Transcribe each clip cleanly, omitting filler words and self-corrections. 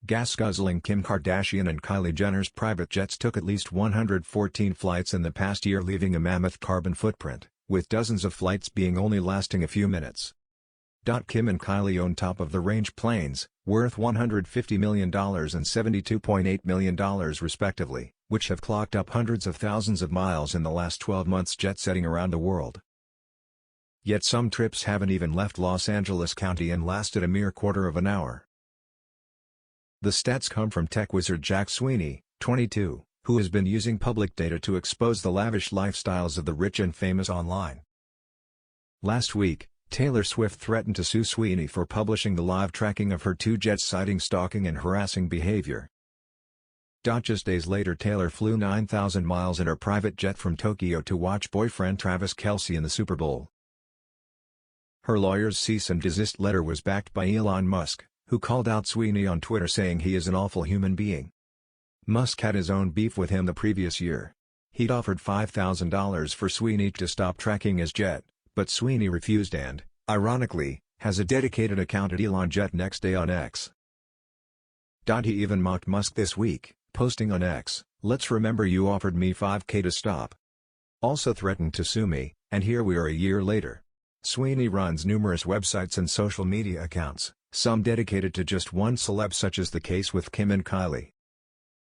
Gas-guzzling Kim Kardashian and Kylie Jenner's private jets took at least 114 flights in the past year, leaving a mammoth carbon footprint, with dozens of flights being only lasting a few minutes. Kim and Kylie own top-of-the-range planes, worth $150 million and $72.8 million respectively, which have clocked up hundreds of thousands of miles in the last 12 months jet-setting around the world. Yet some trips haven't even left Los Angeles County and lasted a mere quarter of an hour. The stats come from tech wizard Jack Sweeney, 22, who has been using public data to expose the lavish lifestyles of the rich and famous online. Last week, Taylor Swift threatened to sue Sweeney for publishing the live tracking of her two jets, citing stalking and harassing behavior. Just days later, Taylor flew 9,000 miles in her private jet from Tokyo to watch boyfriend Travis Kelce in the Super Bowl. Her lawyer's cease and desist letter was backed by Elon Musk, who called out Sweeney on Twitter, saying he is an awful human being. Musk had his own beef with him the previous year. He'd offered $5,000 for Sweeney to stop tracking his jet, but Sweeney refused and, ironically, has a dedicated account at Elon Jet Next Day on X. He even mocked Musk this week, posting on X, "Let's remember you offered me $5K to stop. Also threatened to sue me, and here we are a year later." Sweeney runs numerous websites and social media accounts, some dedicated to just one celeb, such as the case with Kim and Kylie.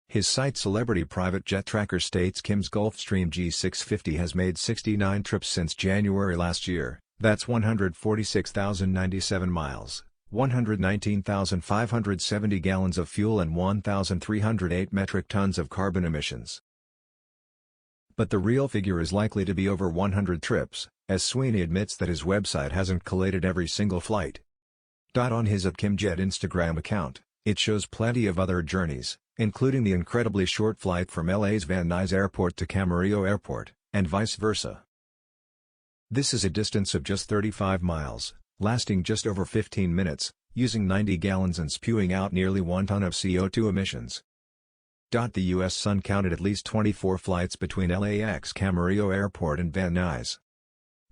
His site Celebrity Private Jet Tracker states Kim's Gulfstream G650 has made 69 trips since January last year, that's 146,097 miles, 119,570 gallons of fuel and 1,308 metric tons of carbon emissions. But the real figure is likely to be over 100 trips, as Sweeney admits that his website hasn't collated every single flight. On his @KimJet Instagram account, it shows plenty of other journeys, including the incredibly short flight from LA's Van Nuys Airport to Camarillo Airport, and vice versa. This is a distance of just 35 miles, lasting just over 15 minutes, using 90 gallons and spewing out nearly 1 ton of CO2 emissions. The U.S. Sun counted at least 24 flights between LAX Camarillo Airport and Van Nuys.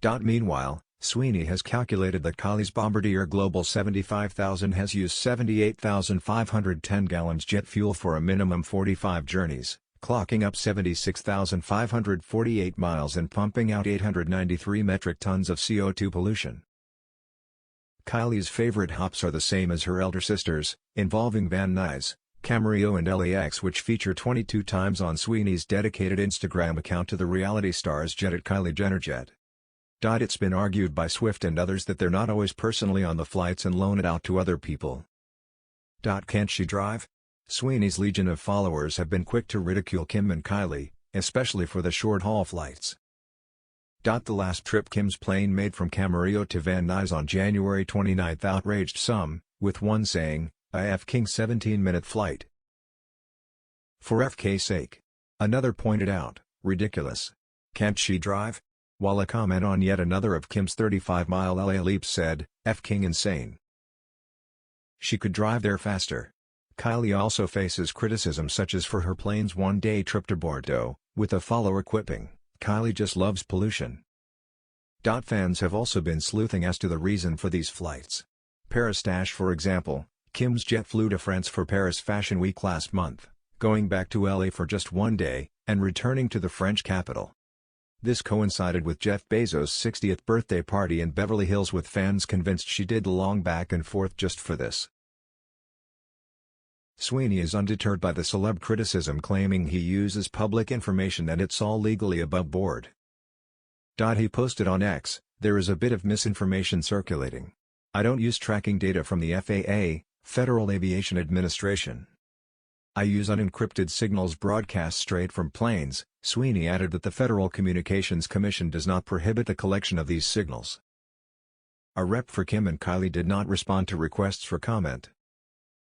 Meanwhile, Sweeney has calculated that Kylie's Bombardier Global 75,000 has used 78,510 gallons jet fuel for a minimum 45 journeys, clocking up 76,548 miles and pumping out 893 metric tons of CO2 pollution. Kylie's favorite hops are the same as her elder sisters, involving Van Nuys, Camarillo and LAX, which feature 22 times on Sweeney's dedicated Instagram account to the reality star's jet at Kylie Jenner Jet. It's been argued by Swift and others that they're not always personally on the flights and loan it out to other people. Can't she drive? Sweeney's legion of followers have been quick to ridicule Kim and Kylie, especially for the short-haul flights. The last trip Kim's plane made from Camarillo to Van Nuys on January 29 outraged some, with one saying, "A f***ing 17-minute flight. For FK's sake." Another pointed out, "Ridiculous. Can't she drive?" While a comment on yet another of Kim's 35-mile LA leaps said, "F***ing insane. She could drive there faster." Kylie also faces criticism such as for her plane's one-day trip to Bordeaux, with a follower quipping, "Kylie just loves pollution." Fans have also been sleuthing as to the reason for these flights. Paris for example, Kim's jet flew to France for Paris Fashion Week last month, going back to LA for just one day, and returning to the French capital. This coincided with Jeff Bezos' 60th birthday party in Beverly Hills, with fans convinced she did the long back and forth just for this. Sweeney is undeterred by the celeb criticism, claiming he uses public information and it's all legally above board. He posted on X, "There is a bit of misinformation circulating. I don't use tracking data from the FAA, Federal Aviation Administration. I use unencrypted signals broadcast straight from planes." Sweeney added that the Federal Communications Commission does not prohibit the collection of these signals. A rep for Kim and Kylie did not respond to requests for comment.